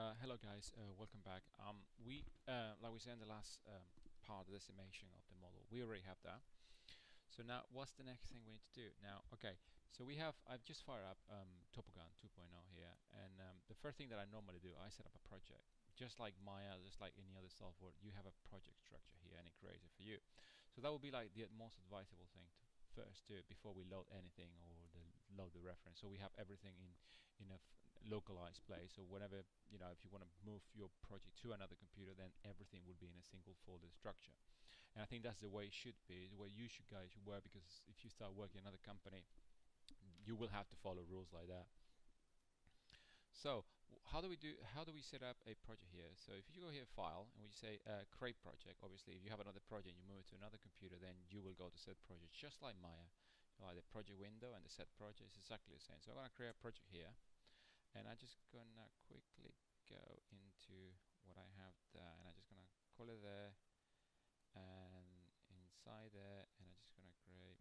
Hello guys, welcome back. Like we said in the last part, the decimation of the model, we already have that. So now, what's the next thing we need to do? Now, okay, so I've just fired up TopoGun 2.0 here, and the first thing that I normally do, I set up a project. Just like Maya, just like any other software, you have a project structure here, and it creates it for you. So that would be like the most advisable thing to first do before we load anything or load the reference. So we have everything in a localized place. So whenever if you want to move your project to another computer, then everything will be in a single folder structure. And I think that's the way it should be, the way you guys should work, because if you start working in another company, you will have to follow rules like that. So how do we set up a project here? So if you go here, file, and we say create project. Obviously, if you have another project, you move it to another computer, then you will go to set project, just like Maya. Like the project window and the set project is exactly the same. So I'm gonna create a project here, and I'm just gonna quickly go into what I have there, and I'm just gonna call it there, and inside there, and I'm just gonna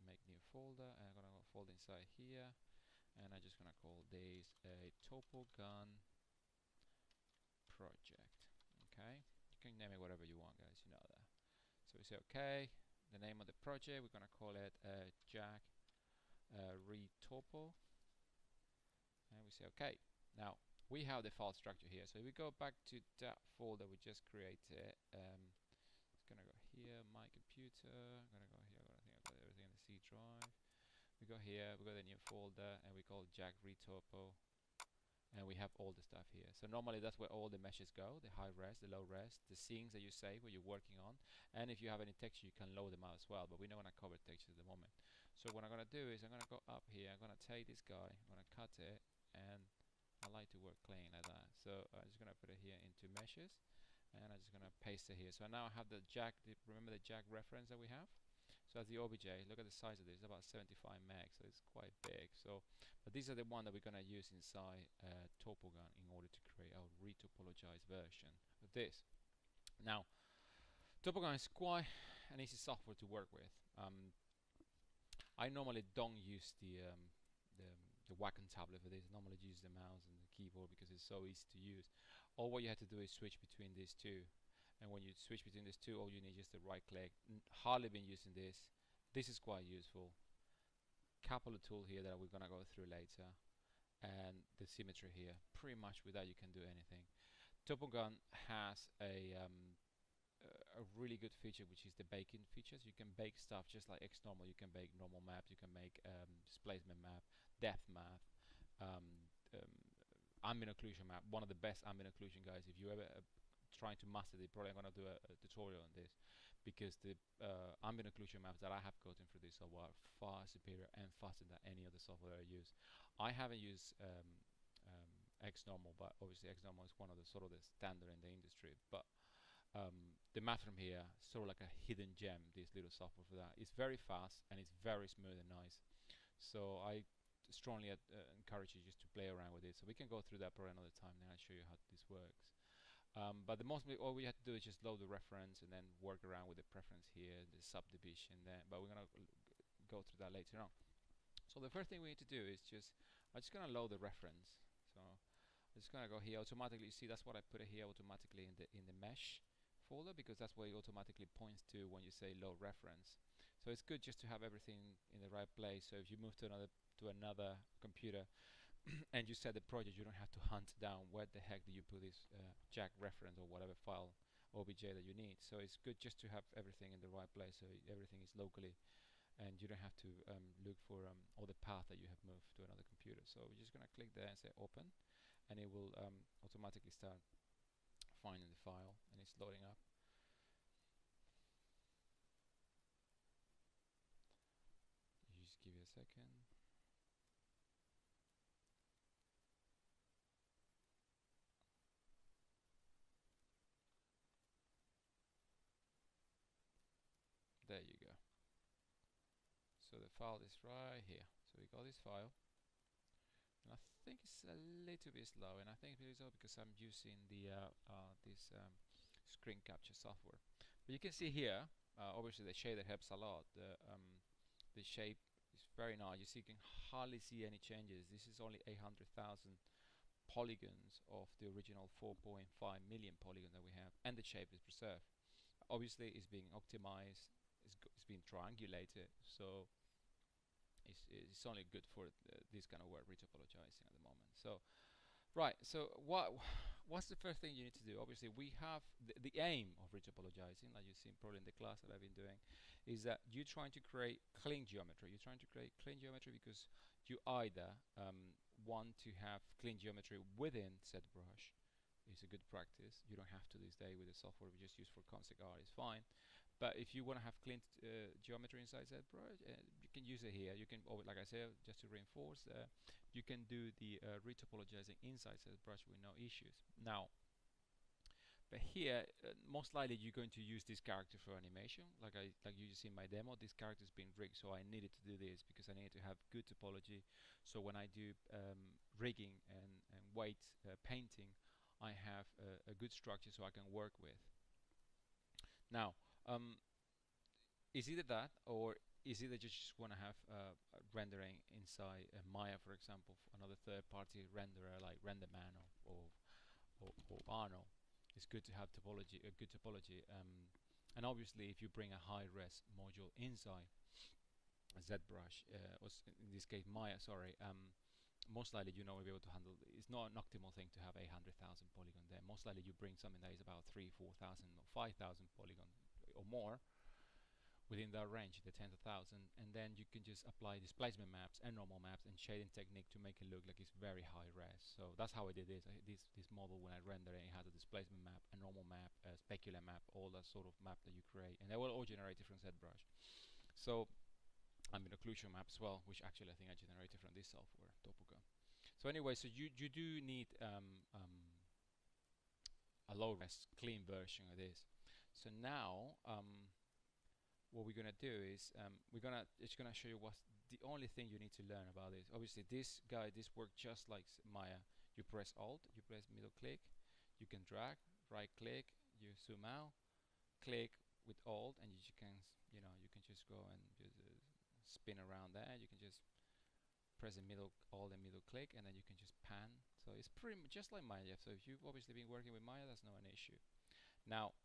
make new folder, and I'm gonna go folder inside here, and I'm just gonna call this a TopoGun project. Okay, you can name it whatever you want, guys, you know that. So we say okay, the name of the project, we're gonna call it Jack retopo, and we say okay. Now we have the file structure here, so if we go back to that folder we just created, it's gonna go here, my computer, I'm gonna go here, I think I've got everything in the C drive. We go here, we got a new folder, and we call Jack retopo, and we have all the stuff here. So normally that's where all the meshes go, the high res, the low res, the scenes that you save where you're working on, and if you have any texture you can load them out as well, but we're not going to cover texture at the moment. So what I'm going to do is I'm going to go up here, I'm going to take this guy, I'm going to cut it, and I like to work clean like that. So I'm just going to put it here into meshes, and I'm just going to paste it here. So now I have the Jack, remember the Jack reference that we have? So as the OBJ, look at the size of this, it's about 75 meg, so it's quite big. So, but these are the one that we're gonna use inside TopoGun in order to create our retopologized version of this. Now, TopoGun is quite an easy software to work with. I normally don't use the Wacom tablet for this. I normally use the mouse and the keyboard because it's so easy to use. All what you have to do is switch between these two. And when you switch between these two, all you need is just the right click. Hardly been using this. This is quite useful. Couple of tools here that we're gonna go through later, and the symmetry here. Pretty much with that you can do anything. TopoGun has a really good feature, which is the baking features. You can bake stuff just like XNormal. You can bake normal maps. You can make displacement map, depth map, ambient occlusion map. One of the best ambient occlusion guys. If you ever trying to master it, probably I'm going to do a tutorial on this, because the ambient occlusion maps that I have gotten through this software are far superior and faster than any other software I use. I haven't used XNormal, but obviously XNormal is one of the sort of the standard in the industry. But the math from here is sort of like a hidden gem, this little software for that. It's very fast and it's very smooth and nice. So I strongly encourage you just to play around with it. So we can go through that probably another time, then I'll show you how this works. But all we have to do is just load the reference and then work around with the preference here, the subdivision there. But we're gonna go through that later on. So the first thing we need to do is I'm just gonna load the reference. So I'm just gonna go here automatically. You see, that's what I put it here automatically in the mesh folder, because that's where it automatically points to when you say load reference. So it's good just to have everything in the right place. So if you move to another computer and you set the project, you don't have to hunt down where the heck do you put this Jack reference or whatever file OBJ that you need. So it's good just to have everything in the right place, so everything is locally, and you don't have to look for all the path that you have moved to another computer. So we're just going to click there and say open, and it will automatically start finding the file, and it's loading up. You just give it a second. There you go. So the file is right here. So we got this file, and I think it's a little bit slow, and I think it's all because I'm using the this screen capture software. But you can see here, obviously the shader helps a lot. The shape is very nice. You can hardly see any changes. This is only 800,000 polygons of the original 4.5 million polygon that we have, and the shape is preserved. Obviously it's being optimized, it's being triangulated, so it's only good for this kind of work, retopologizing at the moment. So right, so what's the first thing you need to do? Obviously we have the aim of retopologizing, like you've seen probably in the class that I've been doing, is that you're trying to create clean geometry. You're trying to create clean geometry because you either want to have clean geometry within ZBrush. It's a good practice. You don't have to this day with the software we just use for concept art, it's fine. But if you want to have clean geometry inside ZBrush, you can use it here. You can, like I said, just to reinforce, you can do the retopologizing inside ZBrush with no issues. Now, but here, most likely you're going to use this character for animation, like you see in my demo. This character has been rigged, so I needed to do this because I needed to have good topology. So when I do rigging and weight painting, I have a good structure so I can work with. Now, is either that, or is it that you just want to have rendering inside Maya, for example, for another third-party renderer like RenderMan or Arno. It's good to have topology, a good topology, and obviously if you bring a high-res module inside ZBrush, or in this case Maya, sorry, most likely you know will be able to handle. It's not an optimal thing to have 800,000 polygon there. Most likely you bring something that is about 3,000, 4,000 or 5,000 polygon or more within that range, the 10,000, and then you can just apply displacement maps and normal maps and shading technique to make it look like it's very high res. So that's how I did this. This model, when I render it, has a displacement map, a normal map, a specular map, all that sort of map that you create, and they will all generated from ZBrush. So I'm in Occlusion Map as well, which actually I think I generated from this software, TopoGun. So anyway, so you do need a low res clean version of this. So now what we're gonna do is it's gonna show you what's the only thing you need to learn about this. Obviously this works just like Maya. You press Alt, you press middle click, you can drag, right click, you zoom out, click with Alt, and you can you can just go and just spin around there. You can just press the middle Alt and middle click, and then you can just pan. So it's pretty much just like Maya. So if you've obviously been working with Maya, that's not an issue. Now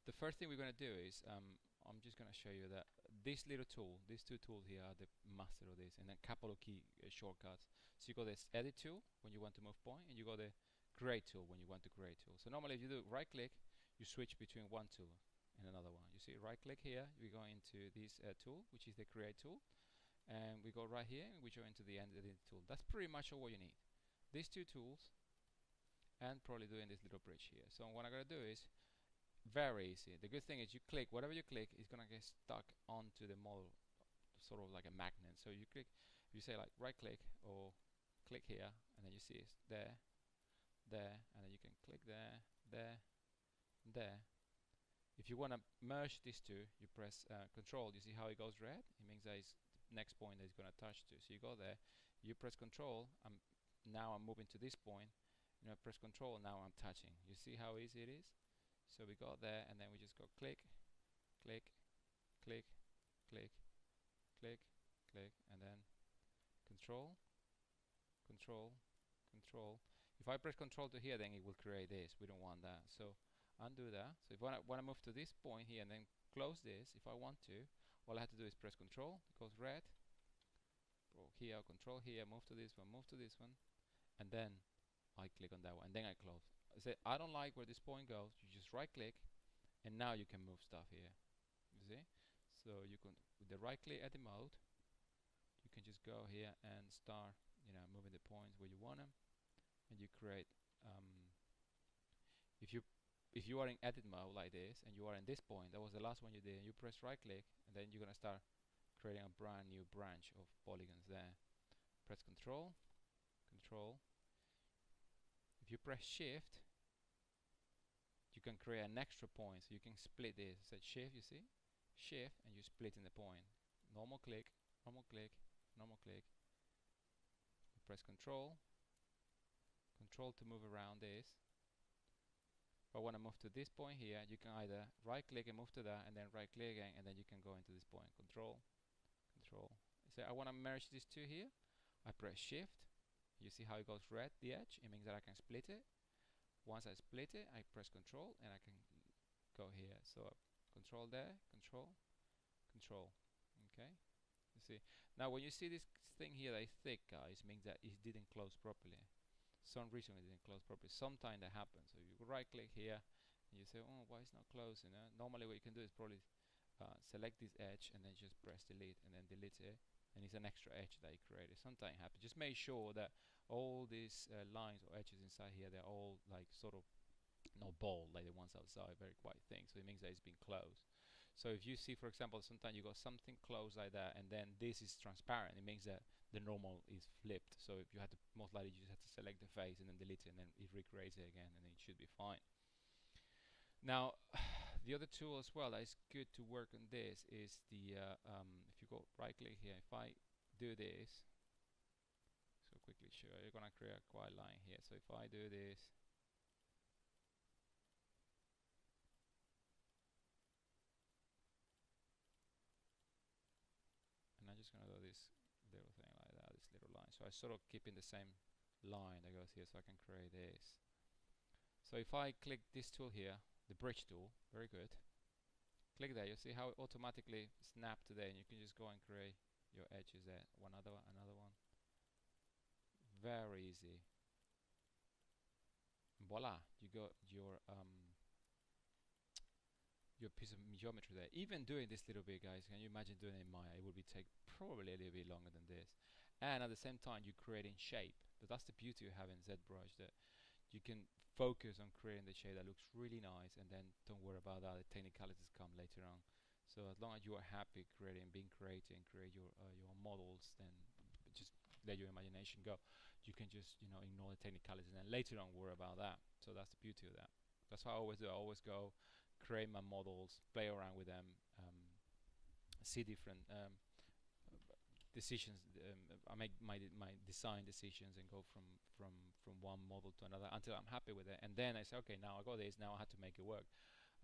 the first thing we're going to do is I'm just going to show you that this little tool, these two tools here are the master of this, and then a couple of key shortcuts. So you got this edit tool when you want to move point, and you got the create tool when you want to create tool. So normally if you do right click, you switch between one tool and another one. You see right click here, we go into this tool, which is the create tool, and we go right here and we go into the edit tool. That's pretty much all what you need. These two tools, and probably doing this little bridge here. So what I'm going to do is very easy. The good thing is you click, whatever you click is gonna get stuck onto the model, sort of like a magnet. So you click, if you say like right click or click here, and then you see it's there, and then you can click there, there. If you want to merge these two, you press Control. You see how it goes red? It means that it's next point that it's gonna touch to. So you go there, you press Control. Now I'm moving to this point. Press Control. Now I'm touching. You see how easy it is? So we got there, and then we just go click, click, click, click, click, click, and then Control, Control, Control. If I press Control to here, then it will create this. We don't want that. So undo that. So if I want to move to this point here and then close this, if I want to, all I have to do is press Control. It goes red. Go here, Control here, move to this one, and then I click on that one, and then I close. Say I don't like where this point goes. You just right click, and now you can move stuff here. You see? So you can, with the right click edit mode, you can just go here and start moving the points where you want them, and you create if you are in edit mode like this and you are in this point, that was the last one you did, and you press right click, and then you're gonna start creating a brand new branch of polygons there. Press Control, Control. If you press Shift, you can create an extra point, so you can split this. Set Shift, you see? Shift, and you split in the point. Normal click, normal click, normal click. You press Control, Control to move around this. If I want to move to this point here, you can either right click and move to that, and then right click again, and then you can go into this point. Control, Control. Say I want to merge these two here. I press Shift, You see how it goes red, the edge? It means that I can split it. Once I split it, I press control and I can go here. So control there, control, control. Okay, you see. Now when you see this thing here that is thick, guys, means that it didn't close properly. Some reason it didn't close properly. Sometimes that happens. So you right click here and you say, oh, why it's not closing? Normally what you can do is probably select this edge and then just press delete and then delete it, and it's an extra edge that you created. Sometimes it happens. Just make sure that all these lines or edges inside here, they're all like sort of not bold like the ones outside, very quite thin, so it means that it's been closed. So if you see, for example, sometimes you got something closed like that and then this is transparent, it means that the normal is flipped. So if you had to, most likely you just have to select the face and then delete it, and then it recreates it again, and it should be fine. Now the other tool as well that is good to work on this is the if you go right click here, if I do this, so quickly show you're gonna create a quiet line here. So if I do this, and I'm just gonna do this little thing like that, this little line. So I sort of keep in the same line that goes here, so I can create this. So if I click this tool here, the bridge tool, very good. Click there, you see how it automatically snapped to there, and you can just go and create your edges there. Another one. Very easy. Voila, you got your piece of geometry there. Even doing this little bit, guys, can you imagine doing it in Maya? It would be take probably a little bit longer than this. And at the same time, you're creating shape. But that's the beauty of having ZBrush, that you can focus on creating the shape that looks really nice, and then don't worry about that. The technicalities come later on. So as long as you are happy creating, being creative, and create your models, then just let your imagination go. You can just ignore the technicalities, and then later on worry about that. So that's the beauty of that. That's what I always do. I always go create my models, play around with them, see different decisions. I make my design decisions and go from one model to another until I'm happy with it. And then I say, okay, now I got this. Now I have to make it work.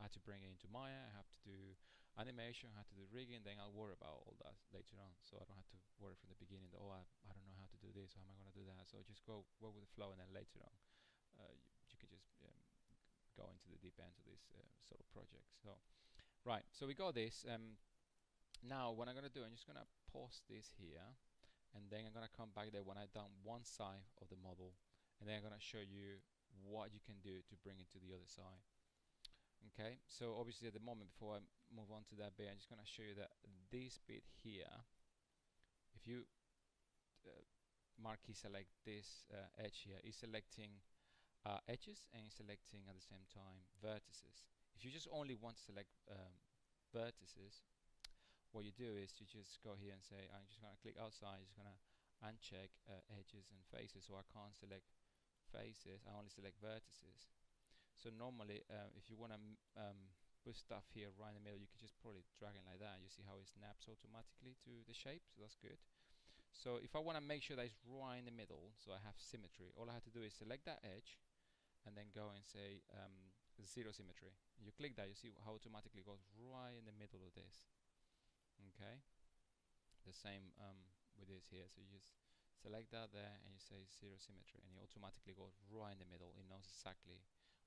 I have to bring it into Maya. I have to do animation. I have to do rigging. Then I'll worry about all that later on. So I don't have to worry from the beginning that, oh, I don't know how to do this. How am I going to do that? So just go with the flow, and then later on you can just go into the deep end of this sort of project. So right, so we got this. Now what I'm going to do, I'm just going to pause this here, and then I'm going to come back there when I've done one side of the model, and then I'm going to show you what you can do to bring it to the other side. Okay, so obviously at the moment, before I move on to that bit, I'm just going to show you that this bit here, if you marquee select this edge here, is selecting edges and selecting at the same time vertices. If you just only want to select vertices, what you do is you just go here and say, I'm just going to click outside, just going to uncheck edges and faces, so I can't select faces, I only select vertices. So normally if you want to put stuff here right in the middle, you can just probably drag it like that. You see how it snaps automatically to the shape, so that's good. So if I want to make sure that it's right in the middle, so I have symmetry, all I have to do is select that edge and then go and say zero symmetry. You click that, you see how automatically it goes right in the middle of this. Okay, the same with this here. So you just select that there and you say zero symmetry, and it automatically goes right in the middle. It knows exactly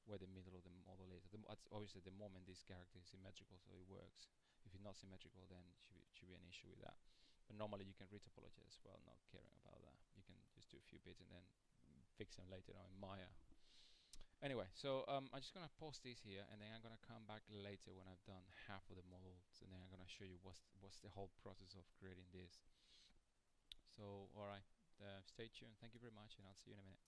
where the middle of the model is. Obviously at the moment this character is symmetrical, so it works. If it's not symmetrical, then it should be an issue with that. But normally you can retopology as well, not caring about that. You can just do a few bits and then fix them later on in Maya. Anyway, so I'm just going to pause this here, and then I'm going to come back later when I've done half of the models, and then I'm going to show you what's the whole process of creating this. So alright, stay tuned, thank you very much, and I'll see you in a minute.